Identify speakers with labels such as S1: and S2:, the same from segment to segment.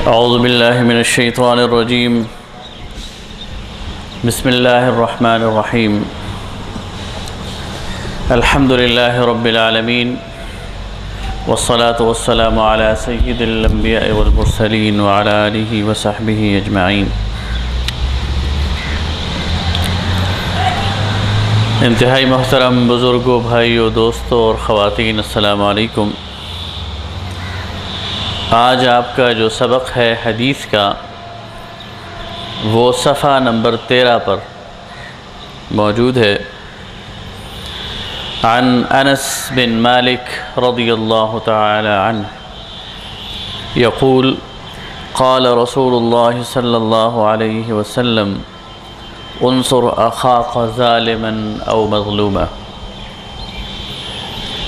S1: اعوذ باللہ من الشیطان الرجیم بسم اللہ الرحمن الرحیم الحمد للہ رب العالمین والصلاة والسلام علی سید الانبیاء والمرسلین وعلی آلہ وصحبہ اجمعین۔ انتہائی محترم بزرگوں، بھائیوں، دوستوں اور خواتین، السلام علیکم۔ آج آپ کا جو سبق ہے حدیث کا وہ صفحہ نمبر 13 پر موجود ہے۔ عن انس بن مالک رضی اللہ تعالی عنہ یقول قال رسول اللہ صلی اللہ علیہ وسلم انصر اخاک ظالما او مظلوما۔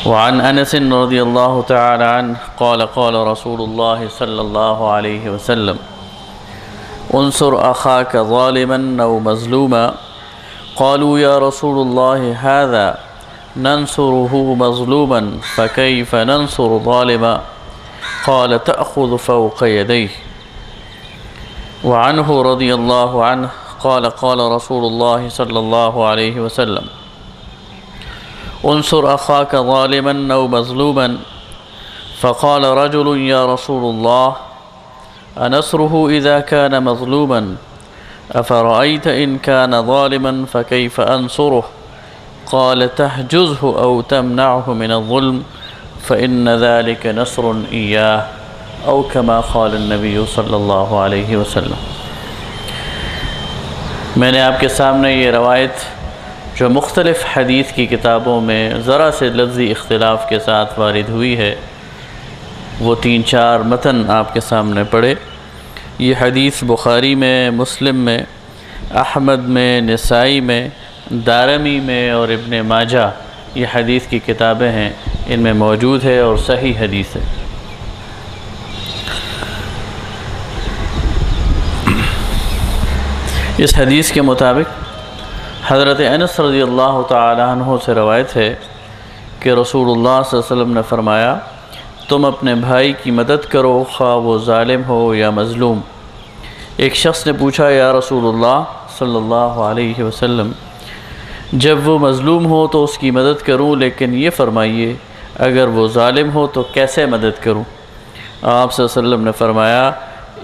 S1: وعن انس رضی اللہ تعالی عنہ قال قال رسول اللہ صلی اللہ علیہ وسلم انصر اخاک ظالما او مظلوما قالوا یا رسول اللہ هذا ننصره مظلوما فكيف ننصر ظالما قال تأخذ فوق يديه۔ وعنه رضی اللہ عنہ قال قال رسول اللہ صلی اللہ علیہ وسلم انصر اخاک ظالما او مظلوما فقال رجل یا رسول اللہ انصره اذا كان مظلوما افرأيت ان كان ظالما فكيف انصره قال تحجزه او تمنعه من الظلم فإن ذلك نصر إياه او كما قال النبي صلی اللہ علیہ وسلم۔ میں نے آپ کے سامنے یہ روایت جو مختلف حدیث کی کتابوں میں ذرا سے لفظی اختلاف کے ساتھ وارد ہوئی ہے وہ 3-4 متن آپ کے سامنے پڑھے۔ یہ حدیث بخاری میں، مسلم میں، احمد میں، نسائی میں، دارمی میں اور ابن ماجہ یہ حدیث کی کتابیں ہیں، ان میں موجود ہے اور صحیح حدیث ہے۔ اس حدیث کے مطابق حضرت انس رضی اللہ تعالی عنہ سے روایت ہے کہ رسول اللہ صلی اللہ علیہ وسلم نے فرمایا تم اپنے بھائی کی مدد کرو خواہ وہ ظالم ہو یا مظلوم۔ ایک شخص نے پوچھا یا رسول اللہ صلی اللہ علیہ وسلم جب وہ مظلوم ہو تو اس کی مدد کروں، لیکن یہ فرمائیے اگر وہ ظالم ہو تو کیسے مدد کروں؟ آپ صلی اللہ علیہ وسلم نے فرمایا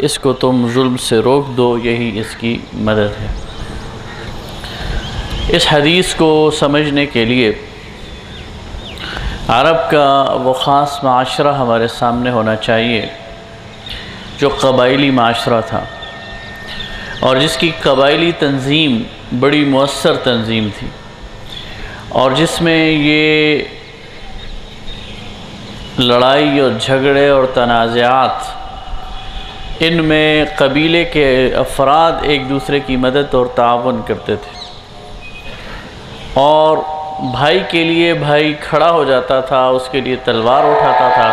S1: اس کو تم ظلم سے روک دو، یہی اس کی مدد ہے۔ اس حدیث کو سمجھنے کے لیے عرب کا وہ خاص معاشرہ ہمارے سامنے ہونا چاہیے جو قبائلی معاشرہ تھا اور جس کی قبائلی تنظیم بڑی مؤثر تنظیم تھی اور جس میں یہ لڑائی اور جھگڑے اور تنازعات ان میں قبیلے کے افراد ایک دوسرے کی مدد اور تعاون کرتے تھے اور بھائی کے لیے بھائی کھڑا ہو جاتا تھا، اس کے لیے تلوار اٹھاتا تھا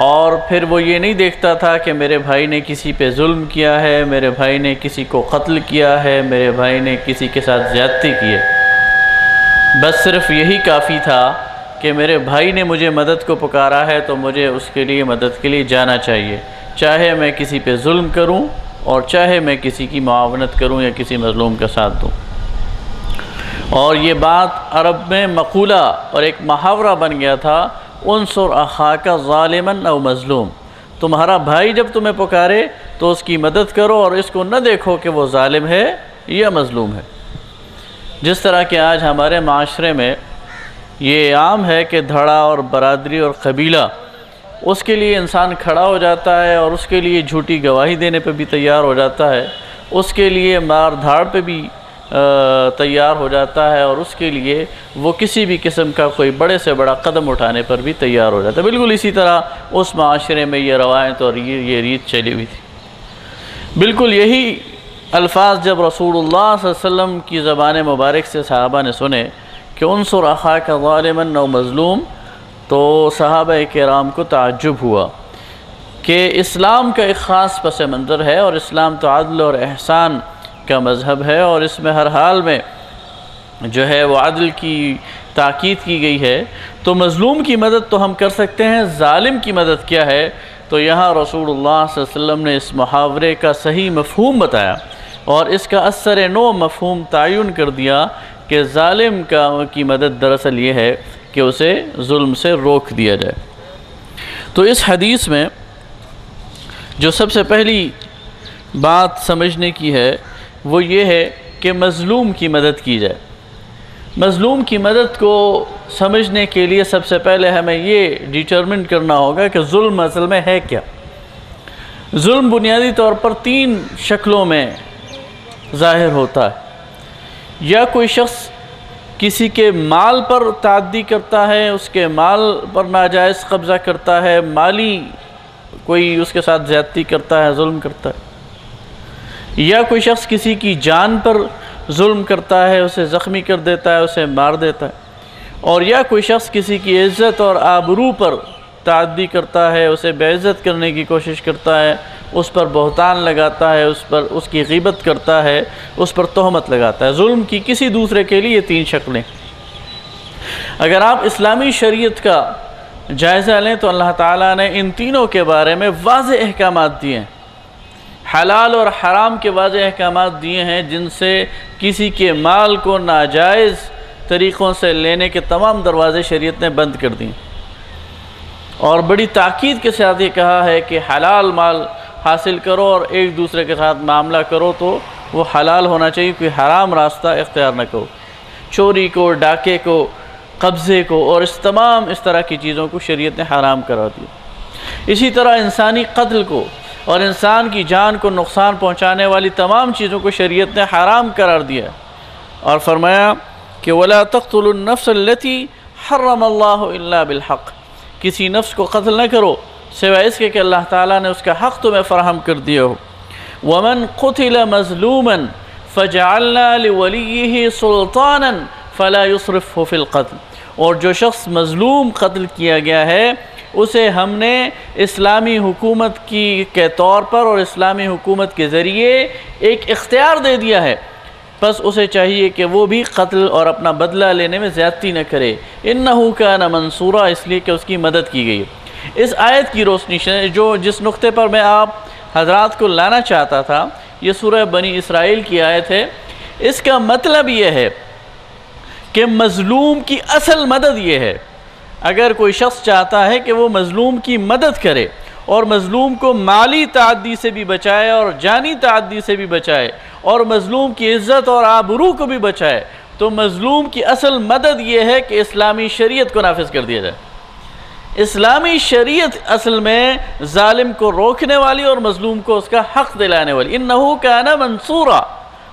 S1: اور پھر وہ یہ نہیں دیکھتا تھا کہ میرے بھائی نے کسی پہ ظلم کیا ہے، میرے بھائی نے کسی کو قتل کیا ہے، میرے بھائی نے کسی کے ساتھ زیادتی کی ہے۔ بس صرف یہی کافی تھا کہ میرے بھائی نے مجھے مدد کو پکارا ہے تو مجھے اس کے لیے مدد کے لیے جانا چاہیے، چاہے میں کسی پہ ظلم کروں اور چاہے میں کسی کی معاونت کروں یا کسی مظلوم کا ساتھ دوں۔ اور یہ بات عرب میں مقولہ اور ایک محاورہ بن گیا تھا، انصر اخاک ظالما او مظلوم، تمہارا بھائی جب تمہیں پکارے تو اس کی مدد کرو اور اس کو نہ دیکھو کہ وہ ظالم ہے یا مظلوم ہے۔ جس طرح کہ آج ہمارے معاشرے میں یہ عام ہے کہ دھڑا اور برادری اور قبیلہ اس کے لیے انسان کھڑا ہو جاتا ہے اور اس کے لیے جھوٹی گواہی دینے پہ بھی تیار ہو جاتا ہے، اس کے لیے مار دھاڑ پہ بھی تیار ہو جاتا ہے اور اس کے لیے وہ کسی بھی قسم کا کوئی بڑے سے بڑا قدم اٹھانے پر بھی تیار ہو جاتا ہے۔ بالکل اسی طرح اس معاشرے میں یہ روایت اور یہ ریت چلی ہوئی تھی۔ بالکل یہی الفاظ جب رسول اللہ صلی اللہ علیہ وسلم کی زبان مبارک سے صحابہ نے سنے کہ انصر اخاک ظالما او مظلوم، تو صحابہ کرام کو تعجب ہوا کہ اسلام کا ایک خاص پس منظر ہے اور اسلام تو عدل اور احسان کا مذہب ہے اور اس میں ہر حال میں جو ہے وہ عدل کی تاکید کی گئی ہے، تو مظلوم کی مدد تو ہم کر سکتے ہیں، ظالم کی مدد کیا ہے؟ تو یہاں رسول اللہ صلی اللہ علیہ وسلم نے اس محاورے کا صحیح مفہوم بتایا اور اس کا اثر نو مفہوم تعین کر دیا کہ ظالم کی مدد دراصل یہ ہے کہ اسے ظلم سے روک دیا جائے۔ تو اس حدیث میں جو سب سے پہلی بات سمجھنے کی ہے وہ یہ ہے کہ مظلوم کی مدد کی جائے۔ مظلوم کی مدد کو سمجھنے کے لیے سب سے پہلے ہمیں یہ ڈیٹرمن کرنا ہوگا کہ ظلم اصل میں ہے کیا۔ ظلم بنیادی طور پر 3 شکلوں میں ظاہر ہوتا ہے۔ یا کوئی شخص کسی کے مال پر تعدی کرتا ہے، اس کے مال پر ناجائز قبضہ کرتا ہے، مالی کوئی اس کے ساتھ زیادتی کرتا ہے، ظلم کرتا ہے۔ یا کوئی شخص کسی کی جان پر ظلم کرتا ہے، اسے زخمی کر دیتا ہے، اسے مار دیتا ہے۔ اور یا کوئی شخص کسی کی عزت اور آبرو پر تعدی کرتا ہے، اسے بے عزت کرنے کی کوشش کرتا ہے، اس پر بہتان لگاتا ہے، اس کی غیبت کرتا ہے، اس پر تہمت لگاتا ہے۔ ظلم کی کسی دوسرے کے لیے یہ 3 شکلیں۔ اگر آپ اسلامی شریعت کا جائزہ لیں تو اللہ تعالیٰ نے ان تینوں کے بارے میں واضح احکامات دیے ہیں، حلال اور حرام کے واضح احکامات دیے ہیں، جن سے کسی کے مال کو ناجائز طریقوں سے لینے کے تمام دروازے شریعت نے بند کر دیے، اور بڑی تاکید کے ساتھ یہ کہا ہے کہ حلال مال حاصل کرو اور ایک دوسرے کے ساتھ معاملہ کرو تو وہ حلال ہونا چاہیے، کوئی حرام راستہ اختیار نہ کرو۔ چوری کو، ڈاکے کو، قبضے کو اور اس طرح کی چیزوں کو شریعت نے حرام کرا دیا۔ اسی طرح انسانی قتل کو اور انسان کی جان کو نقصان پہنچانے والی تمام چیزوں کو شریعت نے حرام قرار دیا اور فرمایا کہ وَلَا تَقْتُلُوا النَّفْسَ الَّتِي حَرَّمَ اللَّهُ إِلَّا بِالْحَقِّ، کسی نفس کو قتل نہ کرو سوائے اس کے کہ اللہ تعالیٰ نے اس کا حق تمہیں فراہم کر دیا ہو۔ وَمَنْ قُتِلَ مَظْلُومًا فَجَعَلْنَا لِوَلِيِّهِ سُلْطَانًا فَلَا يُصْرِفْهُ فِي الْقَتْلِ، اور جو شخص مظلوم قتل کیا گیا ہے اسے ہم نے اسلامی حکومت کے طور پر اور اسلامی حکومت کے ذریعے ایک اختیار دے دیا ہے، بس اسے چاہیے کہ وہ بھی قتل اور اپنا بدلہ لینے میں زیادتی نہ کرے۔ إِنَّهُ كَانَ مَنْصُورًا، اس لیے کہ اس کی مدد کی گئی۔ اس آیت کی روشنی سے جس نقطے پر میں آپ حضرات کو لانا چاہتا تھا، یہ سورہ بنی اسرائیل کی آیت ہے۔ اس کا مطلب یہ ہے کہ مظلوم کی اصل مدد یہ ہے، اگر کوئی شخص چاہتا ہے کہ وہ مظلوم کی مدد کرے اور مظلوم کو مالی تعدی سے بھی بچائے اور جانی تعدی سے بھی بچائے اور مظلوم کی عزت اور آبرو کو بھی بچائے، تو مظلوم کی اصل مدد یہ ہے کہ اسلامی شریعت کو نافذ کر دیا جائے۔ اسلامی شریعت اصل میں ظالم کو روکنے والی اور مظلوم کو اس کا حق دلانے والی۔ انہو کان منصورا،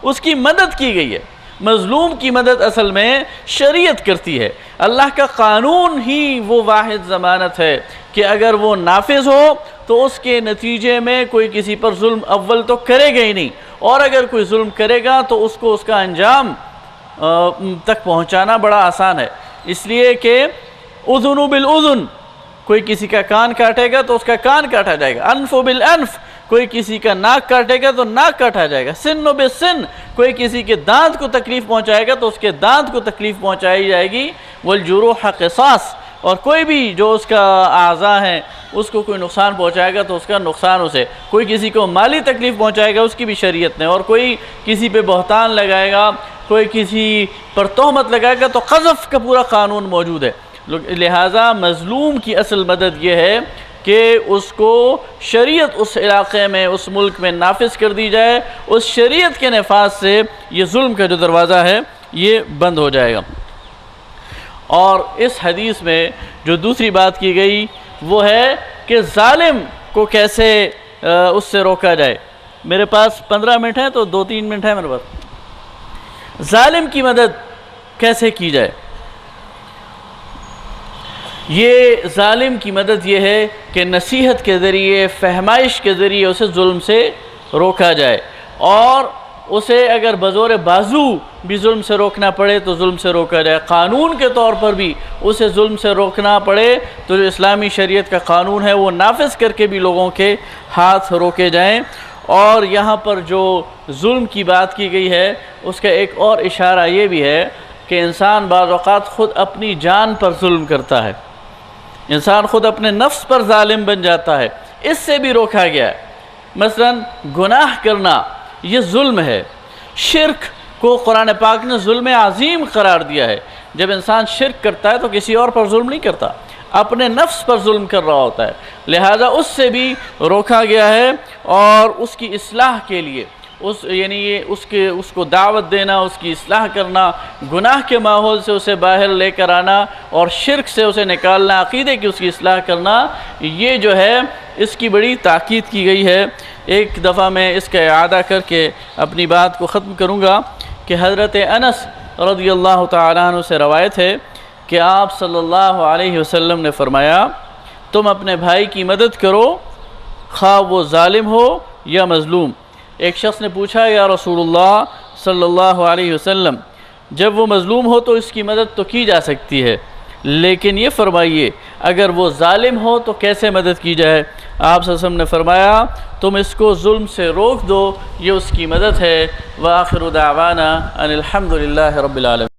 S1: اس کی مدد کی گئی ہے۔ مظلوم کی مدد اصل میں شریعت کرتی ہے۔ اللہ کا قانون ہی وہ واحد ضمانت ہے کہ اگر وہ نافذ ہو تو اس کے نتیجے میں کوئی کسی پر ظلم اول تو کرے گا ہی نہیں، اور اگر کوئی ظلم کرے گا تو اس کو اس کا انجام تک پہنچانا بڑا آسان ہے۔ اس لیے کہ اذن بالاذن، کوئی کسی کا کان کاٹے گا تو اس کا کان کاٹا جائے گا۔ انف بالانف، کوئی کسی کا ناک کاٹے گا تو ناک کاٹا جائے گا۔ سن بالسن، کوئی کسی کے دانت کو تکلیف پہنچائے گا تو اس کے دانت کو تکلیف پہنچائی جائے گی۔ والجروح قصاص، اور کوئی بھی جو اس کا اعضاء ہیں اس کو کوئی نقصان پہنچائے گا تو اس کا نقصان اسے، کوئی کسی کو مالی تکلیف پہنچائے گا اس کی بھی شریعت نے، اور کوئی کسی پہ بہتان لگائے گا، کوئی کسی پر تہمت لگائے گا تو قذف کا پورا قانون موجود ہے۔ لہٰذا مظلوم کی اصل مدد یہ ہے کہ اس کو شریعت اس علاقے میں، اس ملک میں نافذ کر دی جائے، اس شریعت کے نفاذ سے یہ ظلم کا جو دروازہ ہے یہ بند ہو جائے گا۔ اور اس حدیث میں جو دوسری بات کی گئی وہ ہے کہ ظالم کو کیسے اس سے روکا جائے۔ میرے پاس 15 منٹ ہیں تو 2-3 منٹ ہے میرے پاس۔ ظالم کی مدد کیسے کی جائے؟ یہ ظالم کی مدد یہ ہے کہ نصیحت کے ذریعے، فہمائش کے ذریعے اسے ظلم سے روکا جائے، اور اسے اگر بزور بازو بھی ظلم سے روکنا پڑے تو ظلم سے روکا جائے۔ قانون کے طور پر بھی اسے ظلم سے روکنا پڑے تو جو اسلامی شریعت کا قانون ہے وہ نافذ کر کے بھی لوگوں کے ہاتھ روکے جائیں۔ اور یہاں پر جو ظلم کی بات کی گئی ہے اس کا ایک اور اشارہ یہ بھی ہے کہ انسان بعض اوقات خود اپنی جان پر ظلم کرتا ہے، انسان خود اپنے نفس پر ظالم بن جاتا ہے، اس سے بھی روکا گیا ہے۔ مثلا گناہ کرنا یہ ظلم ہے، شرک کو قرآن پاک نے ظلم عظیم قرار دیا ہے۔ جب انسان شرک کرتا ہے تو کسی اور پر ظلم نہیں کرتا، اپنے نفس پر ظلم کر رہا ہوتا ہے، لہذا اس سے بھی روکا گیا ہے۔ اور اس کی اصلاح کے لیے اس کو دعوت دینا، اس کی اصلاح کرنا، گناہ کے ماحول سے اسے باہر لے کر آنا اور شرک سے اسے نکالنا، عقیدے کی اس کی اصلاح کرنا، یہ جو ہے اس کی بڑی تاکید کی گئی ہے۔ ایک دفعہ میں اس کا اعادہ کر کے اپنی بات کو ختم کروں گا کہ حضرت انس رضی اللہ تعالیٰ عنہ سے روایت ہے کہ آپ صلی اللہ علیہ وسلم نے فرمایا، تم اپنے بھائی کی مدد کرو خواہ وہ ظالم ہو یا مظلوم۔ ایک شخص نے پوچھا، یا رسول اللہ صلی اللہ علیہ وسلم، جب وہ مظلوم ہو تو اس کی مدد تو کی جا سکتی ہے، لیکن یہ فرمائیے اگر وہ ظالم ہو تو کیسے مدد کی جائے؟ آپ صلی اللہ علیہ وسلم نے فرمایا، تم اس کو ظلم سے روک دو، یہ اس کی مدد ہے۔ وآخر دعوانا ان الحمد للہ رب العالمین۔